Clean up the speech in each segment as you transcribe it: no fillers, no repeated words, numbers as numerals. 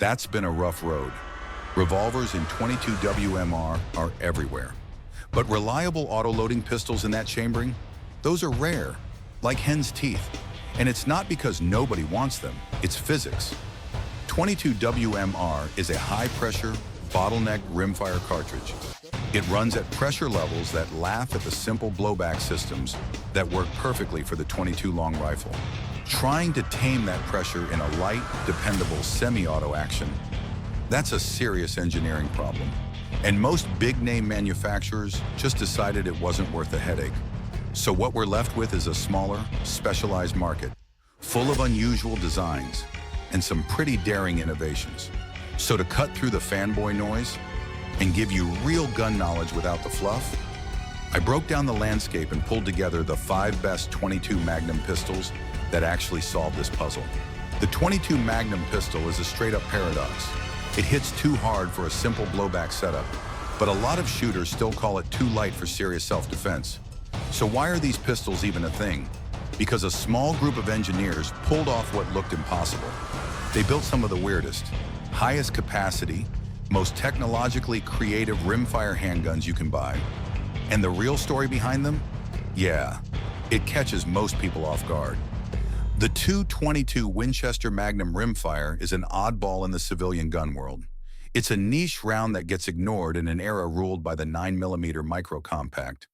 That's been a rough road. Revolvers in 22 WMR are everywhere. But reliable auto-loading pistols in that chambering, those are rare, like hen's teeth. And it's not because nobody wants them, it's physics. 22 WMR is a high-pressure, bottlenecked rimfire cartridge. It runs at pressure levels that laugh at the simple blowback systems that work perfectly for the 22 long rifle. Trying to tame that pressure in a light, dependable semi-auto action, that's a serious engineering problem. And most big-name manufacturers just decided it wasn't worth the headache. So what we're left with is a smaller, specialized market, full of unusual designs and some pretty daring innovations. So to cut through the fanboy noise and give you real gun knowledge without the fluff, I broke down the landscape and pulled together the 5 best 22 Magnum pistols that actually solve this puzzle. The 22 Magnum pistol is a straight-up paradox. It hits too hard for a simple blowback setup, but a lot of shooters still call it too light for serious self-defense. So why are these pistols even a thing? Because a small group of engineers pulled off what looked impossible. They built some of the weirdest, highest capacity, most technologically creative rimfire handguns you can buy. And the real story behind them? Yeah, it catches most people off guard. The 222 Winchester Magnum rimfire is an oddball in the civilian gun world. It's a niche round that gets ignored in an era ruled by the 9mm micro compact.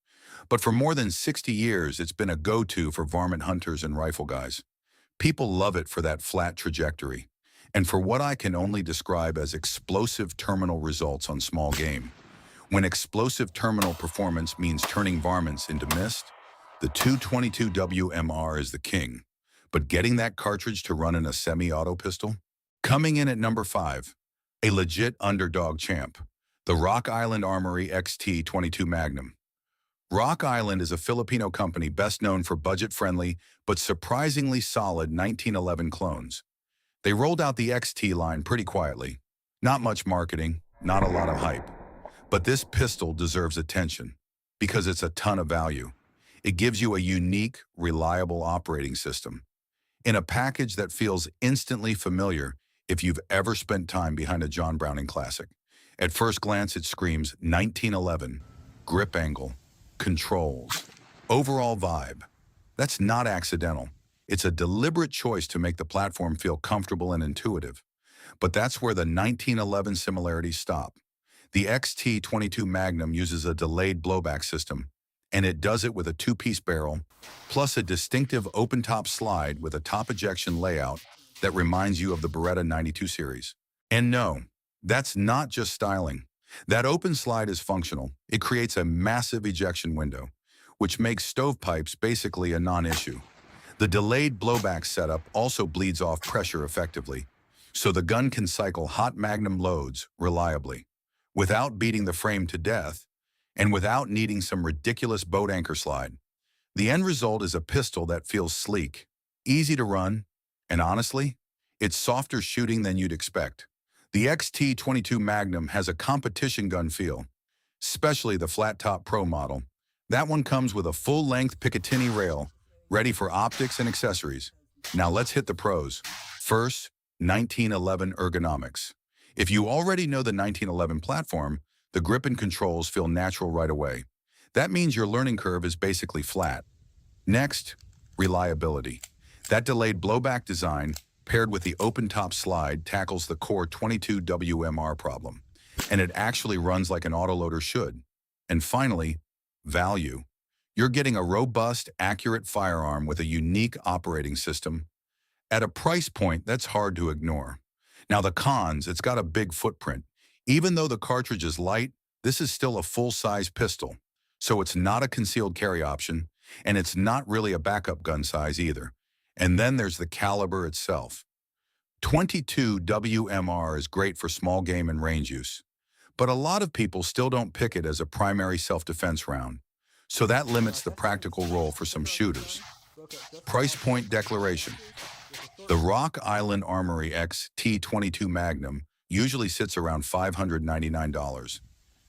But for more than 60 years, it's been a go-to for varmint hunters and rifle guys. People love it for that flat trajectory, and for what I can only describe as explosive terminal results on small game. When explosive terminal performance means turning varmints into mist, the 222 WMR is the king. But getting that cartridge to run in a semi-auto pistol? Coming in at number 5, a legit underdog champ, the Rock Island Armory XT22 Magnum. Rock Island is a Filipino company best known for budget-friendly but surprisingly solid 1911 clones. They rolled out the XT line pretty quietly. Not much marketing, not a lot of hype. But this pistol deserves attention because it's a ton of value. It gives you a unique, reliable operating system in a package that feels instantly familiar if you've ever spent time behind a John Browning classic. At first glance, it screams 1911, grip angle, controls, overall vibe. That's not accidental. It's a deliberate choice to make the platform feel comfortable and intuitive. But that's where the 1911 similarities stop. The XT22 Magnum uses a delayed blowback system, and it does it with a 2-piece barrel, plus a distinctive open-top slide with a top ejection layout that reminds you of the Beretta 92 series. And no, that's not just styling. That open slide is functional. It creates a massive ejection window, which makes stovepipes basically a non-issue. The delayed blowback setup also bleeds off pressure effectively, so the gun can cycle hot Magnum loads reliably, without beating the frame to death, and without needing some ridiculous boat anchor slide. The end result is a pistol that feels sleek, easy to run, and honestly, it's softer shooting than you'd expect. The XT22 Magnum has a competition gun feel, especially the flat-top Pro model. That one comes with a full-length Picatinny rail, ready for optics and accessories. Now let's hit the pros. First, 1911 ergonomics. If you already know the 1911 platform, the grip and controls feel natural right away. That means your learning curve is basically flat. Next, reliability. That delayed blowback design, paired with the open-top slide, tackles the core 22 WMR problem, and it actually runs like an autoloader should. And finally, value. You're getting a robust, accurate firearm with a unique operating system at a price point that's hard to ignore. Now the cons, it's got a big footprint. Even though the cartridge is light, this is still a full-size pistol, so it's not a concealed carry option, and it's not really a backup gun size either. And then there's the caliber itself. 22 WMR is great for small game and range use, but a lot of people still don't pick it as a primary self-defense round, so that limits the practical role for some shooters. Price point declaration. The Rock Island Armory XT22 Magnum usually sits around $599.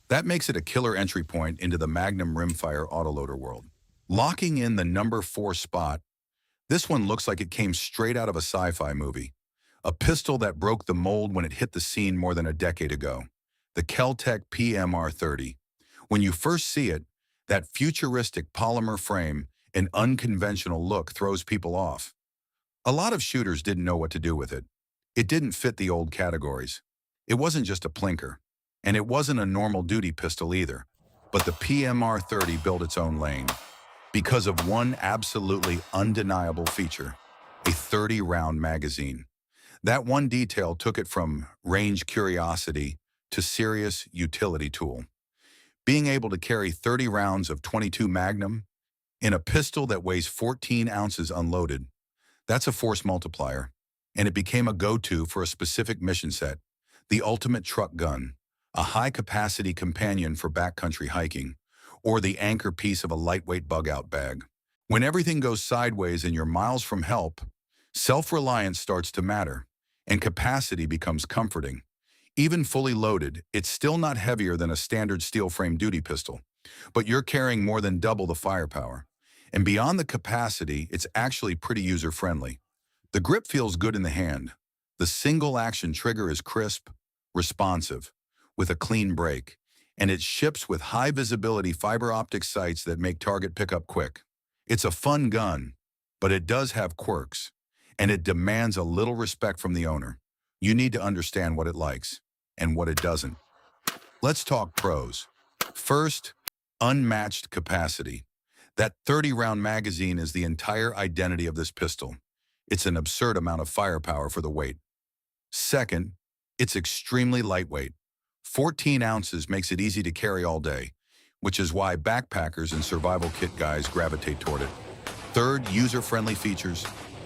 That makes it a killer entry point into the Magnum rimfire autoloader world. Locking in the number 4 spot, this one looks like it came straight out of a sci-fi movie. A pistol that broke the mold when it hit the scene more than a decade ago. The Kel-Tec PMR-30. When you first see it, that futuristic polymer frame and unconventional look throws people off. A lot of shooters didn't know what to do with it. It didn't fit the old categories. It wasn't just a plinker, and it wasn't a normal duty pistol either. But the PMR-30 built its own lane because of one absolutely undeniable feature, a 30-round magazine. That one detail took it from range curiosity to serious utility tool. Being able to carry 30 rounds of .22 Magnum in a pistol that weighs 14 ounces unloaded, that's a force multiplier, and it became a go-to for a specific mission set, the ultimate truck gun, a high-capacity companion for backcountry hiking, or the anchor piece of a lightweight bug-out bag. When everything goes sideways and you're miles from help, self-reliance starts to matter, and capacity becomes comforting. Even fully loaded, it's still not heavier than a standard steel-frame duty pistol, but you're carrying more than double the firepower. And beyond the capacity, it's actually pretty user-friendly. The grip feels good in the hand. The single-action trigger is crisp, responsive, with a clean break, and it ships with high-visibility fiber optic sights that make target pickup quick. It's a fun gun, but it does have quirks, and it demands a little respect from the owner. You need to understand what it likes and what it doesn't. Let's talk pros. First, unmatched capacity. That 30-round magazine is the entire identity of this pistol. It's an absurd amount of firepower for the weight. Second, it's extremely lightweight. 14 ounces makes it easy to carry all day, which is why backpackers and survival kit guys gravitate toward it. Third, user-friendly features.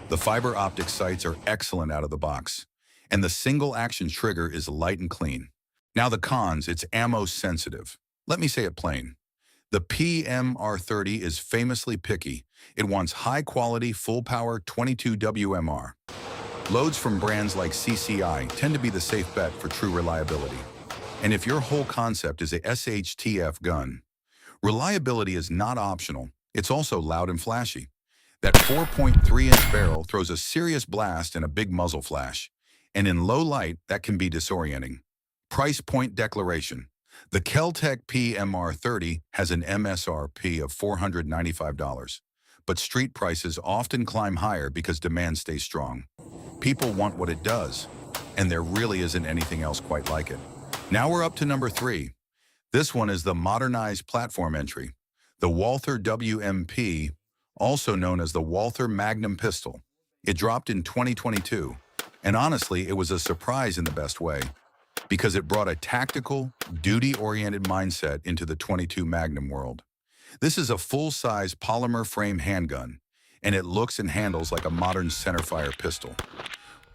The fiber optic sights are excellent out of the box, and the single-action trigger is light and clean. Now the cons, it's ammo sensitive. Let me say it plain. The PMR-30 is famously picky. It wants high-quality, full-power .22 WMR. Loads from brands like CCI tend to be the safe bet for true reliability. And if your whole concept is a SHTF gun, reliability is not optional. It's also loud and flashy. That 4.3-inch barrel throws a serious blast and a big muzzle flash. And in low light, that can be disorienting. Price point declaration. The Kel-Tec PMR-30 has an MSRP of $495, but street prices often climb higher because demand stays strong. People want what it does, and there really isn't anything else quite like it. Now we're up to number 3. This one is the modernized platform entry, the Walther W M P, also known as the Walther Magnum pistol. It dropped in 2022, and honestly, it was a surprise in the best way, because it brought a tactical, duty-oriented mindset into the .22 Magnum world. This is a full-size polymer frame handgun, and it looks and handles like a modern centerfire pistol.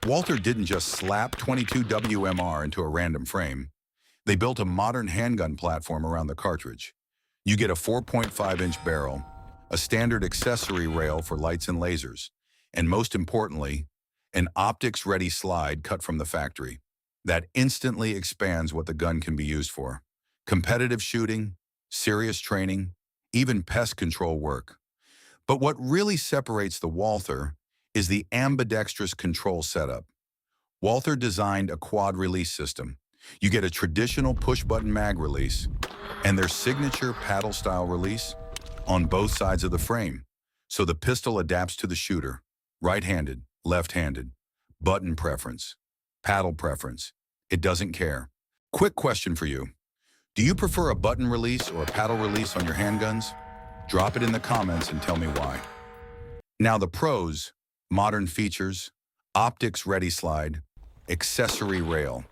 Walther didn't just slap .22 WMR into a random frame. They built a modern handgun platform around the cartridge. You get a 4.5-inch barrel, a standard accessory rail for lights and lasers, and most importantly, an optics-ready slide cut from the factory that instantly expands what the gun can be used for. Competitive shooting, serious training, even pest control work. But what really separates the Walther is the ambidextrous control setup. Walther designed a quad release system. You get a traditional push-button mag release and their signature paddle-style release on both sides of the frame, so the pistol adapts to the shooter, right-handed, left-handed, button preference, paddle preference. It doesn't care. Quick question for you. Do you prefer a button release or a paddle release on your handguns? Drop it in the comments and tell me why. Now the pros: modern features, optics-ready slide, accessory rail.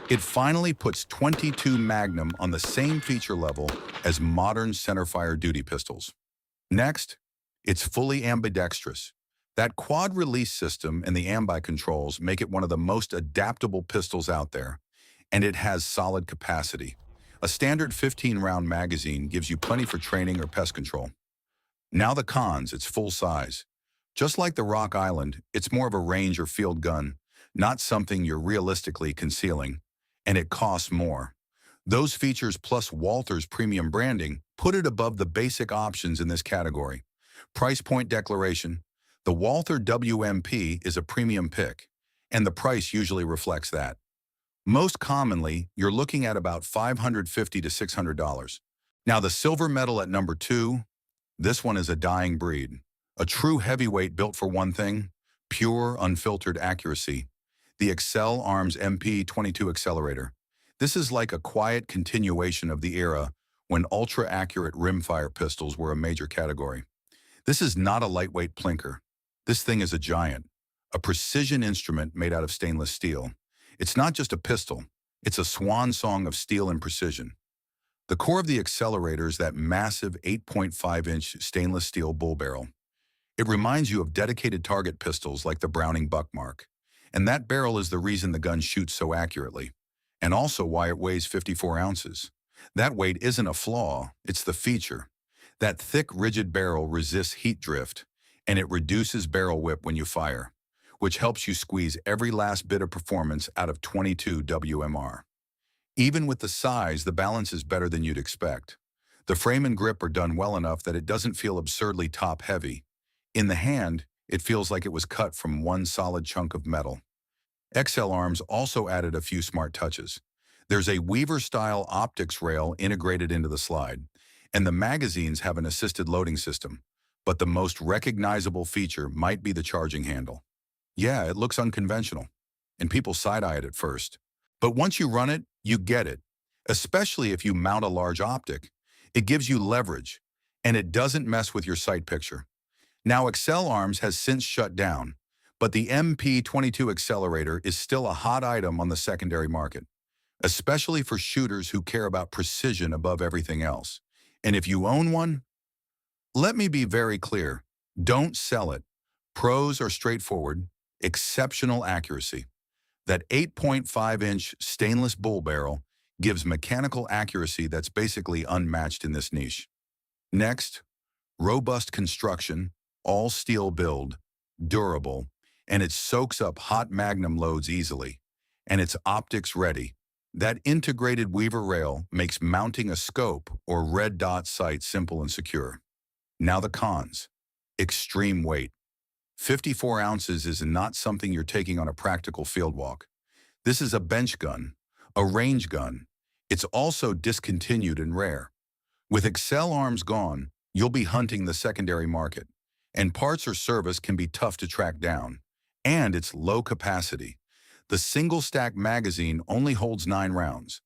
It finally puts .22 Magnum on the same feature level as modern centerfire duty pistols. Next, it's fully ambidextrous. That quad release system and the ambi controls make it one of the most adaptable pistols out there, and it has solid capacity. A standard 15-round magazine gives you plenty for training or pest control. Now the cons: it's full size. Just like the Rock Island, it's more of a range or field gun, not something you're realistically concealing, and it costs more. Those features plus Walther's premium branding put it above the basic options in this category. Price point declaration: the Walther W M P is a premium pick, and the price usually reflects that. Most commonly, you're looking at about $550 to $600. Now, the silver medal at number 2, this one is a dying breed. A true heavyweight built for one thing: pure, unfiltered accuracy. The Excel Arms MP-22 Accelerator. This is like a quiet continuation of the era when ultra-accurate rimfire pistols were a major category. This is not a lightweight plinker. This thing is a giant, a precision instrument made out of stainless steel. It's not just a pistol, it's a swan song of steel and precision. The core of the accelerator is that massive 8.5-inch stainless steel bull barrel. It reminds you of dedicated target pistols like the Browning Buckmark. And that barrel is the reason the gun shoots so accurately, and also why it weighs 54 ounces. That weight isn't a flaw, it's the feature. That thick, rigid barrel resists heat drift, and it reduces barrel whip when you fire, which helps you squeeze every last bit of performance out of 22 WMR. Even with the size, the balance is better than you'd expect. The frame and grip are done well enough that it doesn't feel absurdly top-heavy. In the hand, it feels like it was cut from one solid chunk of metal. Excel Arms also added a few smart touches. There's a Weaver-style optics rail integrated into the slide, and the magazines have an assisted loading system. But the most recognizable feature might be the charging handle. Yeah, it looks unconventional, and people side-eye it at first. But once you run it, you get it. Especially if you mount a large optic. It gives you leverage, and it doesn't mess with your sight picture. Now, Excel Arms has since shut down, but the MP-22 Accelerator is still a hot item on the secondary market, especially for shooters who care about precision above everything else. And if you own one, let me be very clear, don't sell it. Pros are straightforward, exceptional accuracy. That 8.5-inch stainless bull barrel gives mechanical accuracy that's basically unmatched in this niche. Next, robust construction, all steel build, durable, and it soaks up hot Magnum loads easily. And it's optics ready. That integrated Weaver rail makes mounting a scope or red dot sight simple and secure. Now the cons. Extreme weight. 54 ounces is not something you're taking on a practical field walk. This is a bench gun, a range gun. It's also discontinued and rare. With Excel Arms gone, you'll be hunting the secondary market, and parts or service can be tough to track down. And it's low capacity. The single-stack magazine only holds 9 rounds.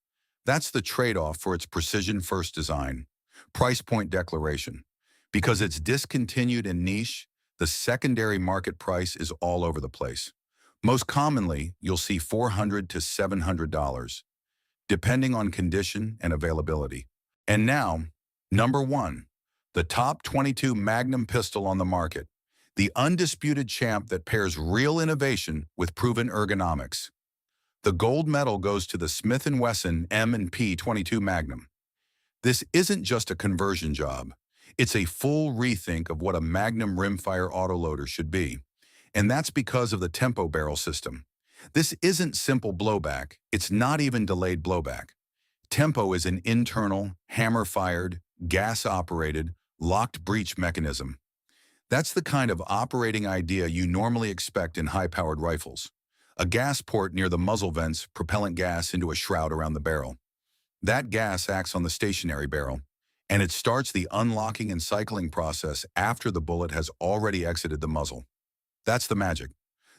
That's the trade-off for its precision-first design. Price point declaration. Because it's discontinued and niche, the secondary market price is all over the place. Most commonly, you'll see $400 to $700, depending on condition and availability. And now, number 1, the top 22 Magnum pistol on the market, the undisputed champ that pairs real innovation with proven ergonomics. The gold medal goes to the Smith Wesson M&P 22 Magnum. This isn't just a conversion job. It's a full rethink of what a Magnum rimfire autoloader should be. And that's because of the tempo barrel system. This isn't simple blowback. It's not even delayed blowback. Tempo is an internal, hammer-fired, gas-operated, locked breech mechanism. That's the kind of operating idea you normally expect in high-powered rifles. A gas port near the muzzle vents propellant gas into a shroud around the barrel. That gas acts on the stationary barrel, and it starts the unlocking and cycling process after the bullet has already exited the muzzle. That's the magic.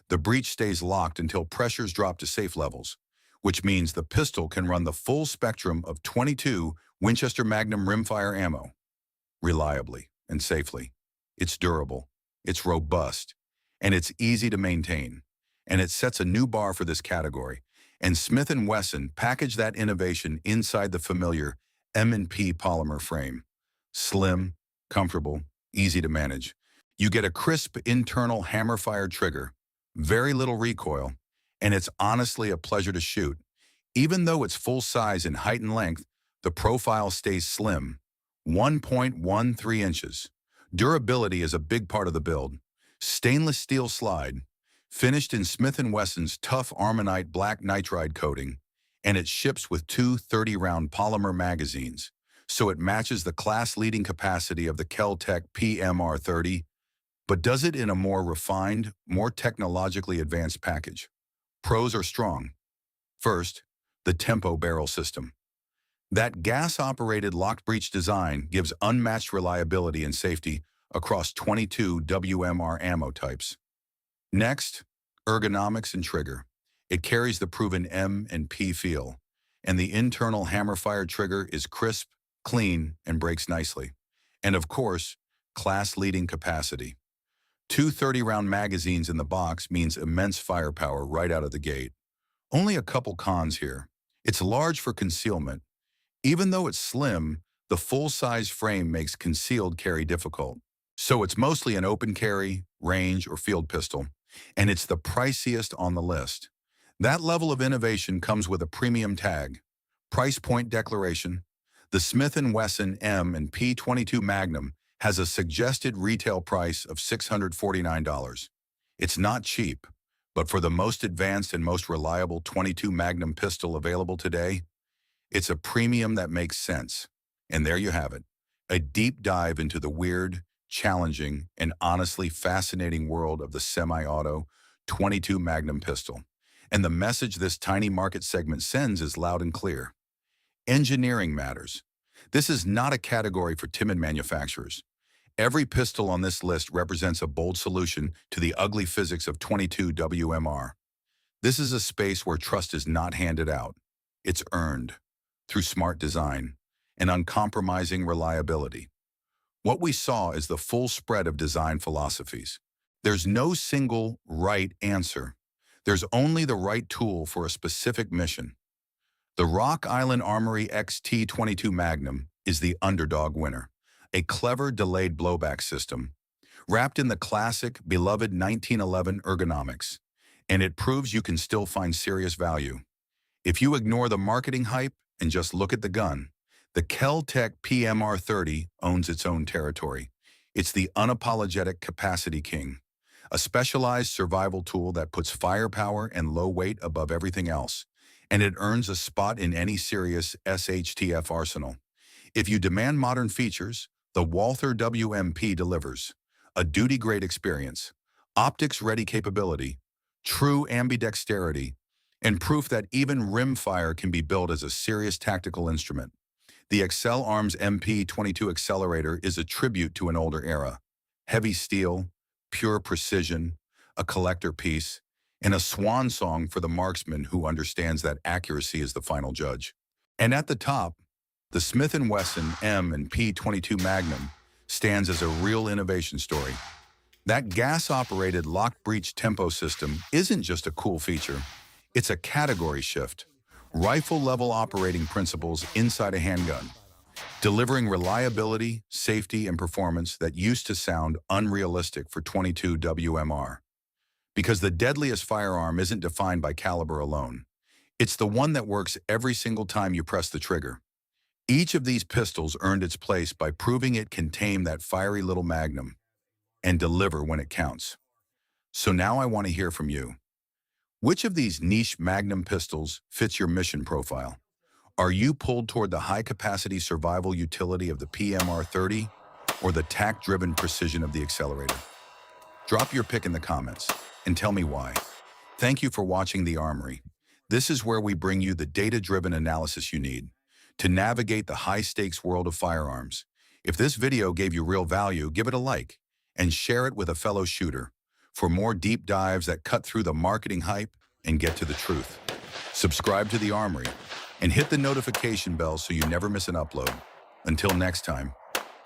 The breech stays locked until pressures drop to safe levels, which means the pistol can run the full spectrum of 22 Winchester Magnum rimfire ammo, reliably and safely. It's durable, it's robust, and it's easy to maintain. And it sets a new bar for this category. And Smith & Wesson packaged that innovation inside the familiar M&P polymer frame. Slim, comfortable, easy to manage. You get a crisp internal hammer-fired trigger, very little recoil, and it's honestly a pleasure to shoot. Even though it's full size and height and length, the profile stays slim, 1.13 inches. Durability is a big part of the build. Stainless steel slide, finished in Smith & Wesson's tough Armonite black nitride coating, and it ships with 2 30-round polymer magazines, so it matches the class-leading capacity of the Kel-Tech PMR-30, but does it in a more refined, more technologically advanced package. Pros are strong. First, the tempo barrel system. That gas-operated locked breech design gives unmatched reliability and safety across 22 WMR ammo types. Next, ergonomics and trigger. It carries the proven M&P feel, and the internal hammer-fire trigger is crisp, clean, and breaks nicely. And of course, class-leading capacity. Two 30-round magazines in the box means immense firepower right out of the gate. Only a couple cons here. It's large for concealment. Even though it's slim, the full-size frame makes concealed carry difficult. So it's mostly an open carry, range, or field pistol, and it's the priciest on the list. That level of innovation comes with a premium tag. Price point declaration. The Smith & Wesson M&P 22 Magnum has a suggested retail price of $649. It's not cheap, but for the most advanced and most reliable 22 Magnum pistol available today, it's a premium that makes sense. And there you have it, a deep dive into the weird, challenging, and honestly fascinating world of the semi-auto 22 Magnum pistol. And the message this tiny market segment sends is loud and clear. Engineering matters. This is not a category for timid manufacturers. Every pistol on this list represents a bold solution to the ugly physics of 22 WMR. This is a space where trust is not handed out. It's earned through smart design and uncompromising reliability. What we saw is the full spread of design philosophies. There's no single right answer. There's only the right tool for a specific mission. The Rock Island Armory XT22 Magnum is the underdog winner, a clever delayed blowback system, wrapped in the classic, beloved 1911 ergonomics, and it proves you can still find serious value. If you ignore the marketing hype and just look at the gun, the Kel-Tech PMR-30 owns its own territory. It's the unapologetic capacity king, a specialized survival tool that puts firepower and low weight above everything else, and it earns a spot in any serious SHTF arsenal. If you demand modern features, the Walther W M P delivers. A duty-grade experience, optics-ready capability, true ambidexterity, and proof that even rimfire can be built as a serious tactical instrument. The Excel Arms MP22 Accelerator is a tribute to an older era. Heavy steel, pure precision, a collector piece, and a swan song for the marksman who understands that accuracy is the final judge. And at the top, the Smith & Wesson M&P 22 Magnum stands as a real innovation story. That gas-operated locked breech tempo system isn't just a cool feature, it's a category shift. Rifle-level operating principles inside a handgun, delivering reliability, safety, and performance that used to sound unrealistic for 22 WMR. Because the deadliest firearm isn't defined by caliber alone. It's the one that works every single time you press the trigger. Each of these pistols earned its place by proving it can tame that fiery little Magnum and deliver when it counts. So now I want to hear from you. Which of these niche Magnum pistols fits your mission profile? Are you pulled toward the high-capacity survival utility of the PMR-30 or the tack-driven precision of the Accelerator? Drop your pick in the comments and tell me why. Thank you for watching The Armory. This is where we bring you the data-driven analysis you need to navigate the high-stakes world of firearms. If this video gave you real value, give it a like and share it with a fellow shooter for more deep dives that cut through the marketing hype and get to the truth. Subscribe to The Armory and hit the notification bell so you never miss an upload. Until next time,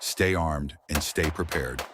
stay armed and stay prepared.